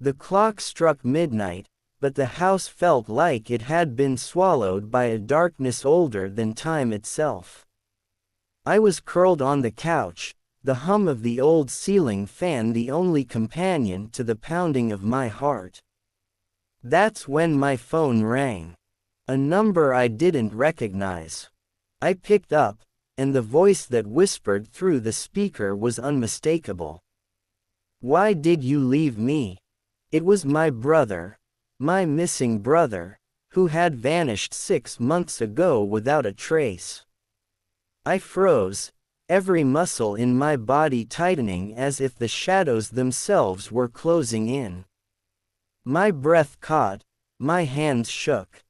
The clock struck midnight, but the house felt like it had been swallowed by a darkness older than time itself. I was curled on the couch, the hum of the old ceiling fan the only companion to the pounding of my heart. That's when my phone rang. A number I didn't recognize. I picked up, and the voice that whispered through the speaker was unmistakable. "Why did you leave me?" It was my brother, my missing brother, who had vanished 6 months ago without a trace. I froze, every muscle in my body tightening as if the shadows themselves were closing in. My breath caught, my hands shook.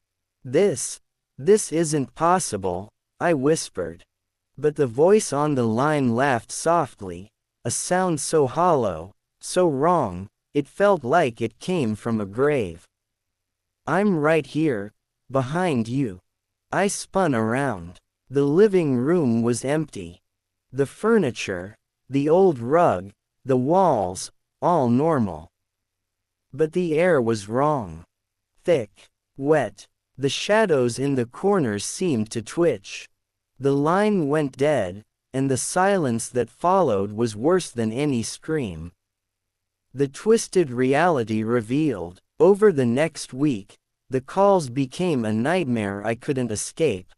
This isn't possible," I whispered. But the voice on the line laughed softly, a sound so hollow, so wrong, it felt like it came from a grave. "I'm right here, behind you." I spun around. The living room was empty. The furniture, the old rug, the walls, all normal. But the air was wrong. Thick, wet, the shadows in the corners seemed to twitch. The line went dead, and the silence that followed was worse than any scream. The twisted reality revealed. Over the next week, the calls became a nightmare I couldn't escape.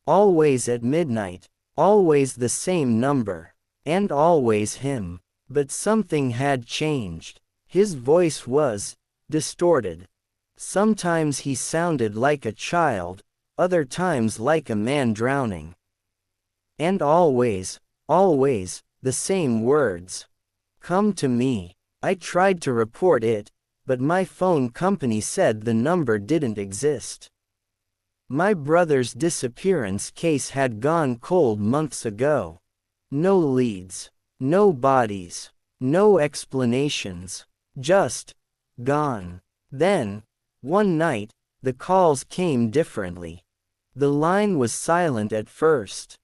Always at midnight, always the same number, and always him. But something had changed. His voice was distorted. Sometimes he sounded like a child, other times like a man drowning. And always, the same words. "Come to me." I tried to report it, but my phone company said the number didn't exist. My brother's disappearance case had gone cold months ago. No leads, no bodies, no explanations, just gone. Then, one night, the calls came differently. The line was silent at first.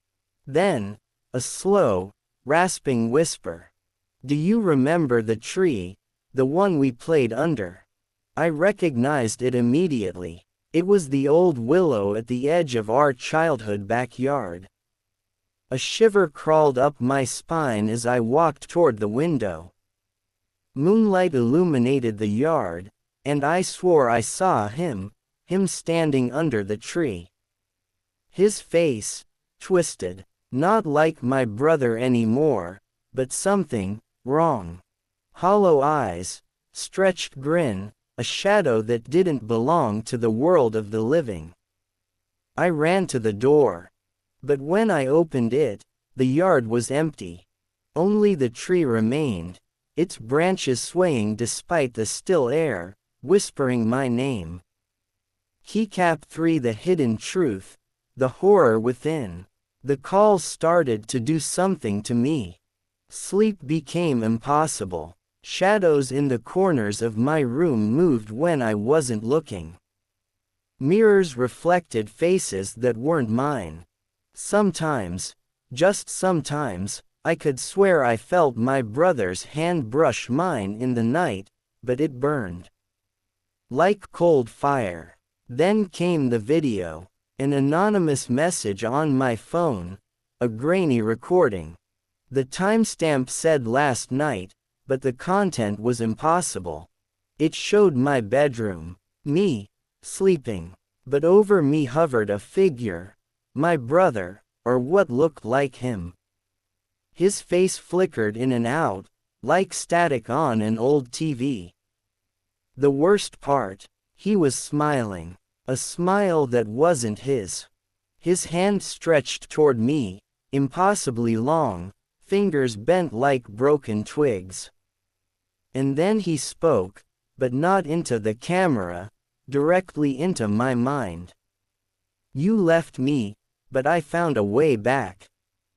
Then, a slow, rasping whisper. "Do you remember the tree, the one we played under?" I recognized it immediately. It was the old willow at the edge of our childhood backyard. A shiver crawled up my spine as I walked toward the window. Moonlight illuminated the yard, and I swore I saw him standing under the tree. His face, twisted, not like my brother anymore, but something wrong. Hollow eyes, stretched grin, a shadow that didn't belong to the world of the living. I ran to the door. But when I opened it, the yard was empty. Only the tree remained, its branches swaying despite the still air, whispering my name. Keycap 3: The Hidden Truth, the horror within. The calls started to do something to me. Sleep became impossible. Shadows in the corners of my room moved when I wasn't looking. Mirrors reflected faces that weren't mine. Sometimes, just sometimes, I could swear I felt my brother's hand brush mine in the night, but it burned like cold fire. Then came the video, an anonymous message on my phone, a grainy recording. The timestamp said last night, but the content was impossible. It showed my bedroom, me, sleeping, but over me hovered a figure, my brother, or what looked like him. His face flickered in and out, like static on an old TV. The worst part, he was smiling, a smile that wasn't his. His hand stretched toward me, impossibly long, fingers bent like broken twigs. And then he spoke, but not into the camera, directly into my mind. "You left me, but I found a way back."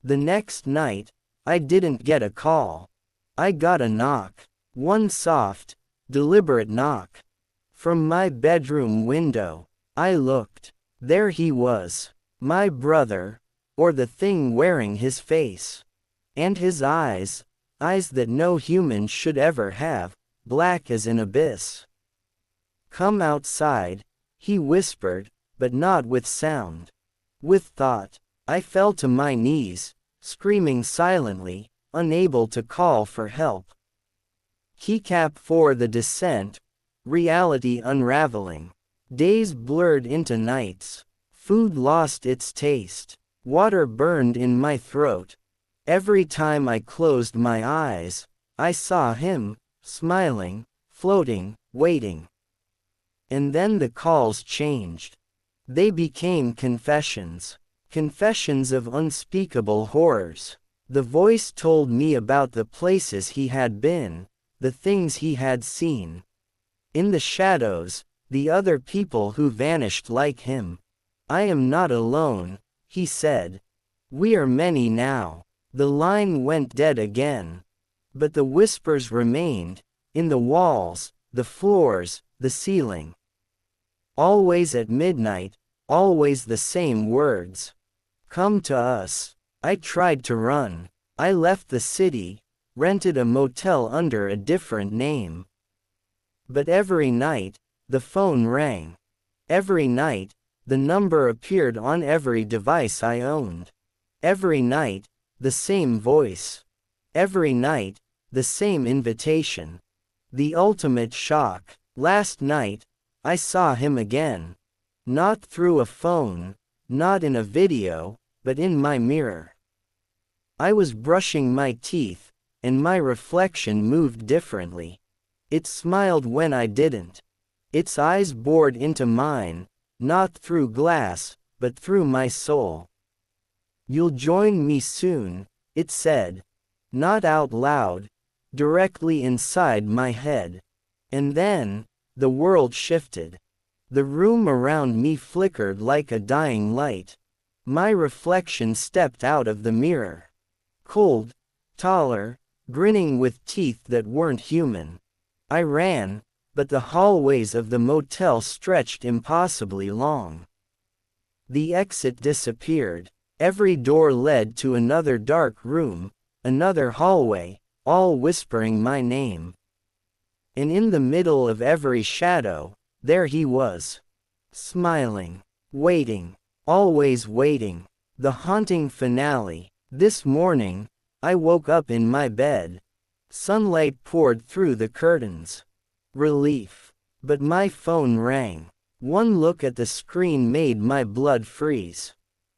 The next night, I didn't get a call. I got a knock. One soft, deliberate knock. From my bedroom window, I looked. There he was, my brother, or the thing wearing his face. And his eyes that no human should ever have, black as an abyss. Come outside, he whispered, but not with sound. With thought, I fell to my knees, screaming silently, unable to call for help. Keycap for the descent, reality unraveling. Days blurred into nights. Food lost its taste. Water burned in my throat. Every time I closed my eyes, I saw him, smiling, floating, waiting. And then the calls changed. They became confessions. Confessions of unspeakable horrors. The voice told me about the places he had been, the things he had seen. In the shadows, the other people who vanished like him. I am not alone, he said. We are many now. The line went dead again. But the whispers remained, in the walls, the floors, the ceiling. Always at midnight, always the same words. Come to us. I tried to run. I left the city, rented a motel under a different name. But every night, the phone rang. Every night, the number appeared on every device I owned. Every night, the same voice. Every night, the same invitation. The ultimate shock. Last night, I saw him again. Not through a phone, not in a video, but in my mirror. I was brushing my teeth, and my reflection moved differently. It smiled when I didn't. Its eyes bored into mine, not through glass, but through my soul. You'll join me soon, it said. Not out loud, directly inside my head. And then, the world shifted. The room around me flickered like a dying light. My reflection stepped out of the mirror. Cold, taller, grinning with teeth that weren't human. I ran, but the hallways of the motel stretched impossibly long. The exit disappeared. Every door led to another dark room, another hallway, all whispering my name. And in the middle of every shadow, there he was. Smiling. Waiting. Always waiting. The haunting finale. This morning, I woke up in my bed. Sunlight poured through the curtains. Relief. But my phone rang. One look at the screen made my blood freeze.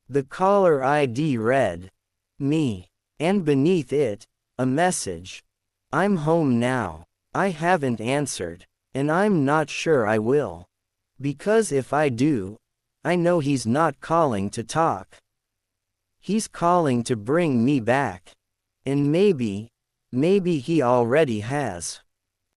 The caller ID read, "Me." And beneath it, a message. "I'm home now." I haven't answered, and I'm not sure I will. Because if I do, I know he's not calling to talk. He's calling to bring me back. And maybe he already has.